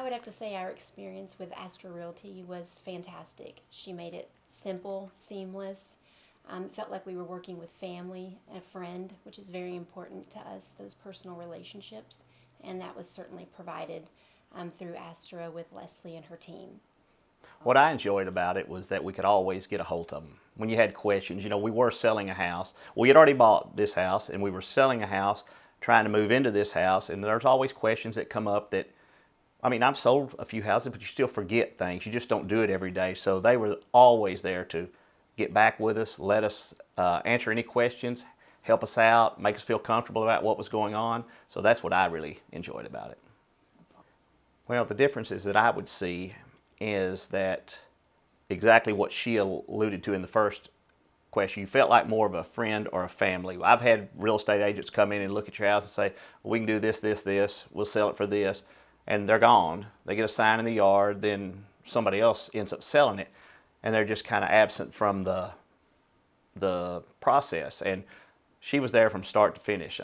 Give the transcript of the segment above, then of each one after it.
would have to say our experience with Astra Realty was fantastic. She made it simple, seamless. It felt like we were working with family, a friend, which is very important to us, those personal relationships. And that was certainly provided through Astra with Leslie and her team. What I enjoyed about it was that we could always get a hold of them. When you had questions, we were selling a house. We had already bought this house and we were selling a house, trying to move into this house, and there's always questions that come up that, I've sold a few houses, but you still forget things. You just don't do it every day. So they were always there to get back with us, let us answer any questions, help us out, make us feel comfortable about what was going on. So that's what I really enjoyed about it. Well, the differences that I would see is that exactly what she alluded to in the first question. You felt like more of a friend or a family. I've had real estate agents come in and look at your house and say, well, we can do this, this, this, we'll sell it for this, and they're gone. They get a sign in the yard, then somebody else ends up selling it, and they're just kind of absent from the process. And she was there from start to finish.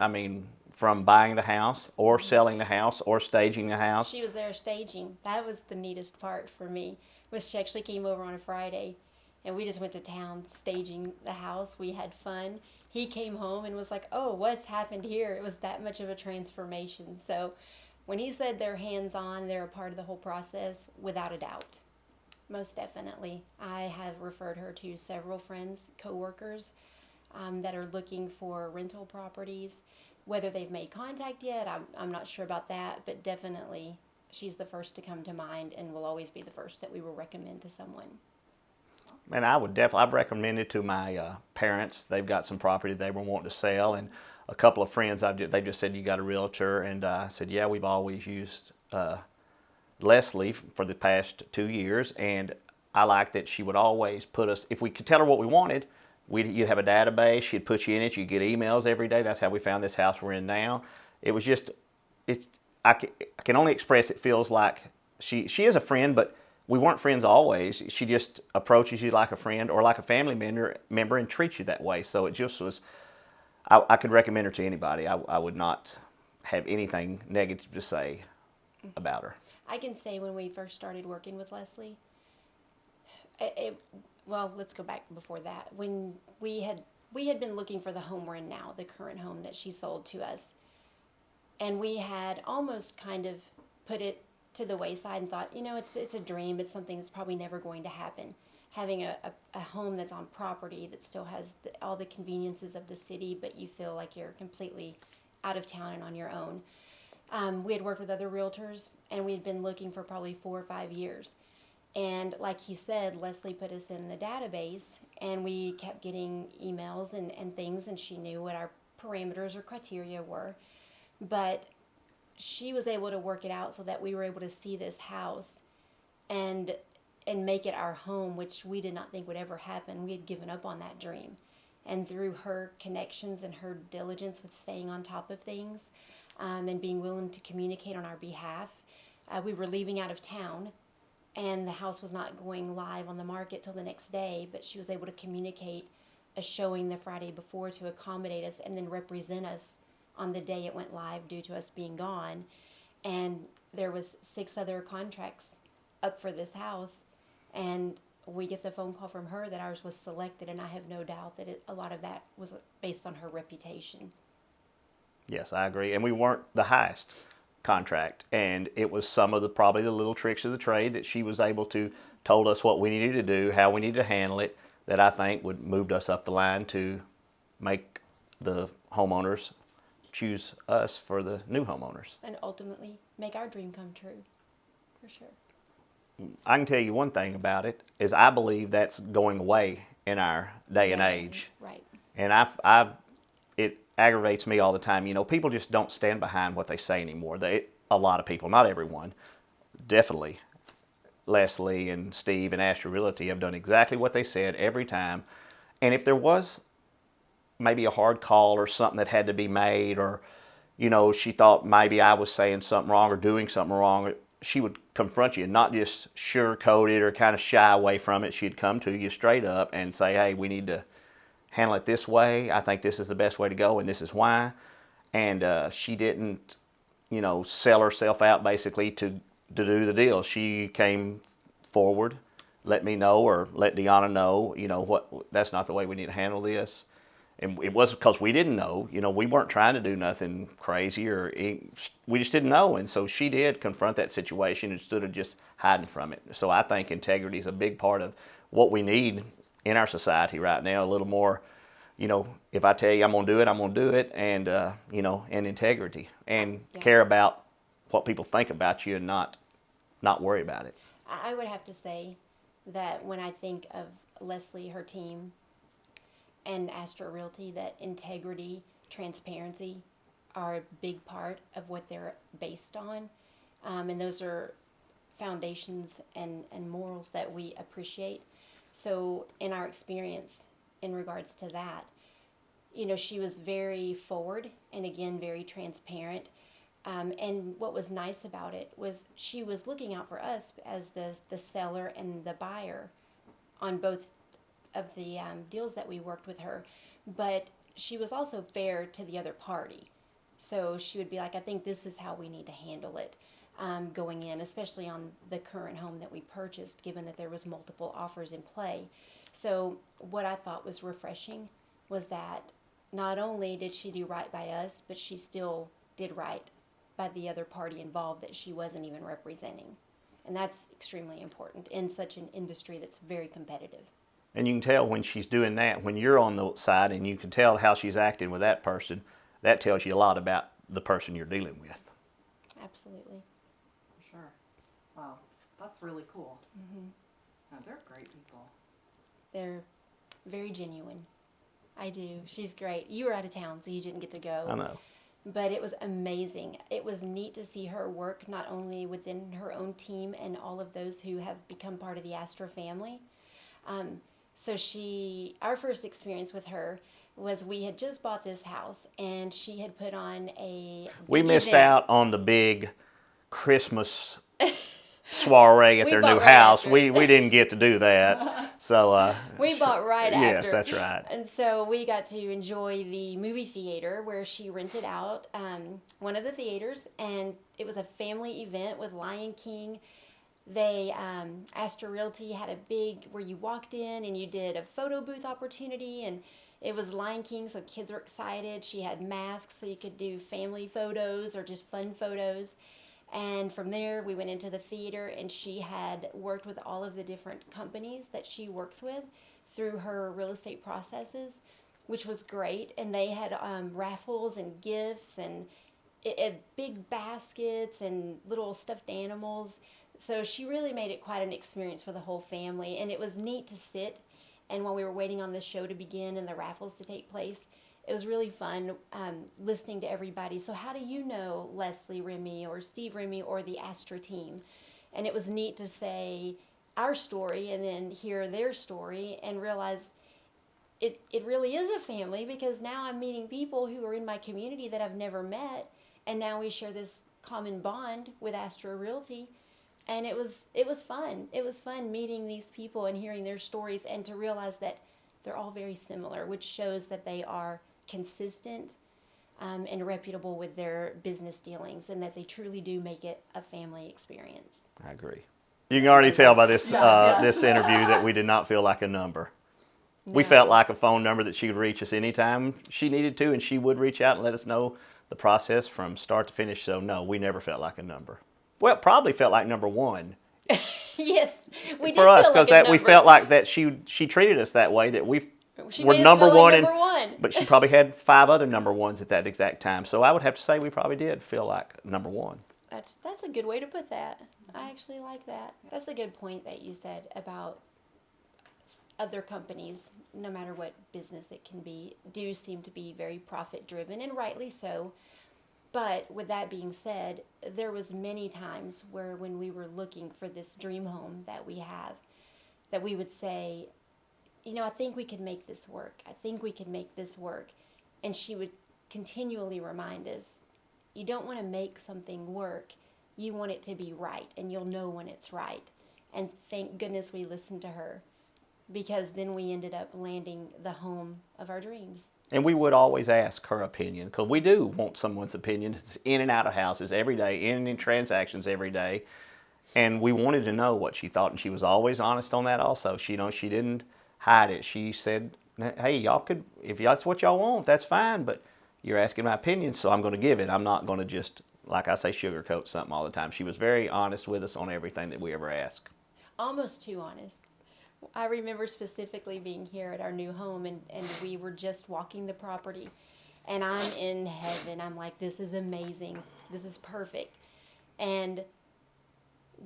From buying the house or selling the house or staging the house. She was there staging. That was the neatest part for me, was she actually came over on a Friday and we just went to town staging the house. We had fun. He came home and was like, oh, what's happened here? It was that much of a transformation. So when he said they're hands-on, they're a part of the whole process, without a doubt. Most definitely. I have referred her to several friends, coworkers, that are looking for rental properties. Whether they've made contact yet, I'm not sure about that, but definitely she's the first to come to mind and will always be the first that we will recommend to someone. And I've recommended to my parents. They've got some property they were wanting to sell, and a couple of friends, they just said, you got a realtor? And I said, yeah, we've always used Leslie for the past 2 years, and I like that she would always put us, if we could tell her what we wanted, you'd have a database, she'd put you in it, you'd get emails every day. That's how we found this house we're in now. It was just, I can only express it feels like she is a friend, but we weren't friends always. She just approaches you like a friend or like a family member and treats you that way. So it just was, I could recommend her to anybody. I would not have anything negative to say about her. I can say when we first started working with Leslie, well, let's go back before that. When we had been looking for the home we're in now, the current home that she sold to us, and we had almost kind of put it to the wayside and thought, it's a dream. It's something that's probably never going to happen. Having a home that's on property that still has all the conveniences of the city, but you feel like you're completely out of town and on your own. We had worked with other realtors, and we had been looking for probably 4 or 5 years. And like he said, Leslie put us in the database, and we kept getting emails and things, and she knew what our parameters or criteria were. But she was able to work it out so that we were able to see this house and make it our home, which we did not think would ever happen. We had given up on that dream. And through her connections and her diligence with staying on top of things and being willing to communicate on our behalf, we were leaving out of town. And the house was not going live on the market till the next day, but she was able to communicate a showing the Friday before to accommodate us and then represent us on the day it went live due to us being gone. And there was 6 other contracts up for this house, and we get the phone call from her that ours was selected, and I have no doubt that a lot of that was based on her reputation. Yes, I agree. And we weren't the highest contract, and it was some of probably the little tricks of the trade that she was able to told us what we needed to do, how we needed to handle it, that I think would moved us up the line to make the homeowners choose us for the new homeowners. And ultimately make our dream come true, for sure. I can tell you one thing about it, is I believe that's going away in our day and age. Right. And it aggravates me all the time. People just don't stand behind what they say anymore. A lot of people, not everyone, definitely. Leslie and Steve and Astra Realty have done exactly what they said every time. And if there was maybe a hard call or something that had to be made, or, she thought maybe I was saying something wrong or doing something wrong, she would confront you and not just sugarcoat it or kind of shy away from it. She'd come to you straight up and say, hey, we need to handle it this way. I think this is the best way to go, and this is why. And she didn't, sell herself out basically to to do the deal. She came forward, let me know, or let Diona know, what, that's not the way we need to handle this. And it wasn't because we didn't know, we weren't trying to do nothing crazy, we just didn't know. And so she did confront that situation instead of just hiding from it. So I think integrity is a big part of what we need in our society right now. A little more, if I tell you I'm going to do it, I'm going to do it. And, and integrity, and care about what people think about you, and not worry about it. I would have to say that when I think of Leslie, her team, and Astra Realty, that integrity, transparency are a big part of what they're based on. And those are foundations and morals that we appreciate. So in our experience in regards to that, she was very forward and, again, very transparent. And what was nice about it was she was looking out for us as the seller and the buyer on both of the deals that we worked with her, but she was also fair to the other party. So she would be like, I think this is how we need to handle it going in, especially on the current home that we purchased, given that there was multiple offers in play. So what I thought was refreshing was that not only did she do right by us, but she still did right by the other party involved that she wasn't even representing. And that's extremely important in such an industry that's very competitive. And you can tell when she's doing that, when you're on the side, and you can tell how she's acting with that person, that tells you a lot about the person you're dealing with. Absolutely. For sure. Wow, that's really cool. Mm-hmm. No, they're great people. They're very genuine. I do. She's great. You were out of town, so you didn't get to go. I know. But it was amazing. It was neat to see her work not only within her own team and all of those who have become part of the Astra family. So our first experience with her was we had just bought this house, and she had put on a We missed event. out on the big Christmas soiree at their new bought right house. after. We didn't get to do that. So We bought right after. Yes, that's right. And so we got to enjoy the movie theater where she rented out one of the theaters, and it was a family event with Lion King. They, Astra Realty had a big, where you walked in and you did a photo booth opportunity, and it was Lion King, so kids were excited. She had masks so you could do family photos or just fun photos. And from there, we went into the theater, and she had worked with all of the different companies that she works with through her real estate processes, which was great. And they had raffles and gifts and big baskets and little stuffed animals. So she really made it quite an experience for the whole family. And it was neat to sit, and while we were waiting on the show to begin and the raffles to take place, it was really fun listening to everybody. So how do you know Leslie Remy or Steve Remy or the Astra team? And it was neat to say our story and then hear their story and realize it really is a family, because now I'm meeting people who are in my community that I've never met, and now we share this common bond with Astra Realty. And it was fun. It was fun meeting these people and hearing their stories, and to realize that they're all very similar, which shows that they are consistent and reputable with their business dealings, and that they truly do make it a family experience. I agree. You can already tell by this this interview that we did not feel like a number. No. We felt like a phone number that she could reach us anytime she needed to, and she would reach out and let us know the process from start to finish. So no, we never felt like a number. Well, it probably felt like number one. Yes, we did for us, because like we felt like that she treated us that way, that we're number one, but she probably had 5 other number ones at that exact time. So I would have to say we probably did feel like number one. That's a good way to put that. I actually like that. That's a good point that you said about other companies, no matter what business it can be, do seem to be very profit driven, and rightly so. But with that being said, there was many times where when we were looking for this dream home that we have, that we would say, I think we could make this work. I think we could make this work. And she would continually remind us, you don't want to make something work. You want it to be right, and you'll know when it's right. And thank goodness we listened to her, because then we ended up landing the home of our dreams. And we would always ask her opinion, because we do want someone's opinion. It's in and out of houses every day, in transactions every day. And we wanted to know what she thought, and she was always honest on that also. She, she didn't hide it. She said, hey, y'all could, if that's what y'all want, that's fine, but you're asking my opinion, so I'm going to give it. I'm not going to just, like I say, sugarcoat something all the time. She was very honest with us on everything that we ever asked. Almost too honest. I remember specifically being here at our new home, and we were just walking the property, and I'm in heaven. I'm like, this is amazing. This is perfect. And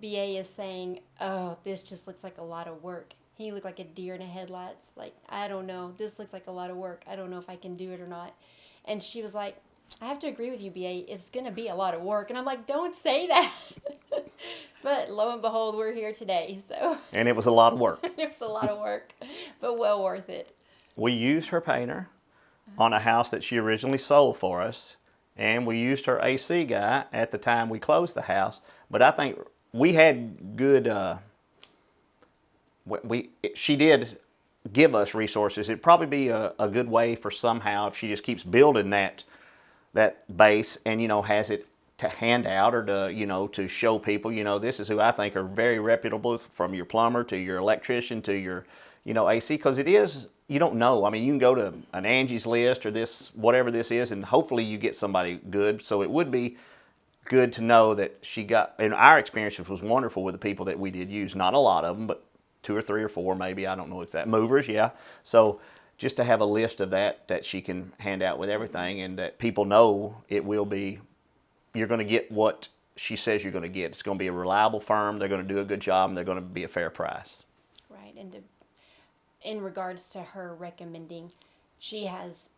BA is saying, oh, this just looks like a lot of work. He looked like a deer in the headlights. Like, I don't know. This looks like a lot of work. I don't know if I can do it or not. And she was like, I have to agree with you, BA. It's going to be a lot of work. And I'm like, don't say that. But lo and behold, we're here today. So And it was a lot of work. it was a lot of work, but well worth it. We used her painter on a house that she originally sold for us, and we used her AC guy at the time we closed the house. But I think we had good, she did give us resources. It'd probably be a good way for somehow if she just keeps building that base and, has it to hand out or to, to show people, this is who I think are very reputable, from your plumber to your electrician to your, AC, because it is, you don't know. I mean, you can go to an Angie's List or this, whatever this is, and hopefully you get somebody good. So it would be good to know that she got, and our experience was wonderful with the people that we did use. Not a lot of them, but 2 or 3 or 4 maybe, I don't know exact. Movers, yeah. So just to have a list of that she can hand out with everything, and that people know it will be, you're going to get what she says you're going to get. It's going to be a reliable firm, they're going to do a good job, and they're going to be a fair price. Right, and in regards to her recommending, she has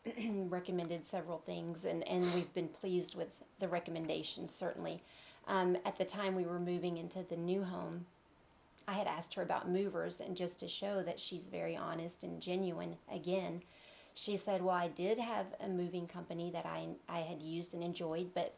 recommended several things, and we've been pleased with the recommendations, certainly. At the time we were moving into the new home, I had asked her about movers, and just to show that she's very honest and genuine again, she said, well, I did have a moving company that I had used and enjoyed, but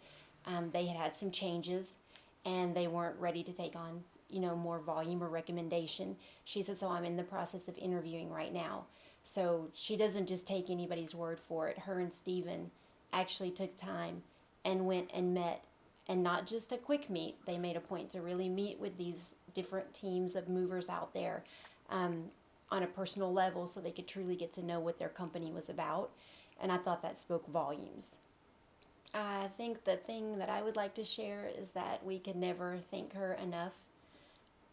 they had some changes, and they weren't ready to take on, more volume or recommendation. She said, so I'm in the process of interviewing right now. So she doesn't just take anybody's word for it. Her and Steven actually took time and went and met, and not just a quick meet. They made a point to really meet with these different teams of movers out there on a personal level, so they could truly get to know what their company was about. And I thought that spoke volumes. I think the thing that I would like to share is that we could never thank her enough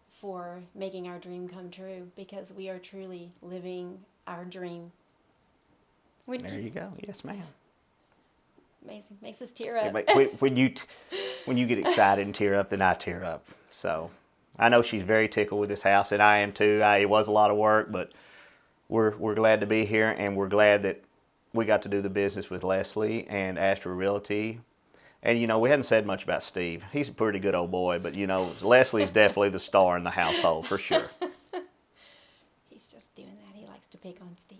for making our dream come true, because we are truly living our dream. There you go. Yes, ma'am. Amazing. Makes us tear up. When you get excited and tear up, then I tear up. So I know she's very tickled with this house, and I am too. It was a lot of work, but we're glad to be here, and we're glad that we got to do the business with Leslie and Astra Realty. And, we hadn't said much about Steve. He's a pretty good old boy, but, Leslie's definitely the star in the household for sure. He's just doing that. He likes to pick on Steve.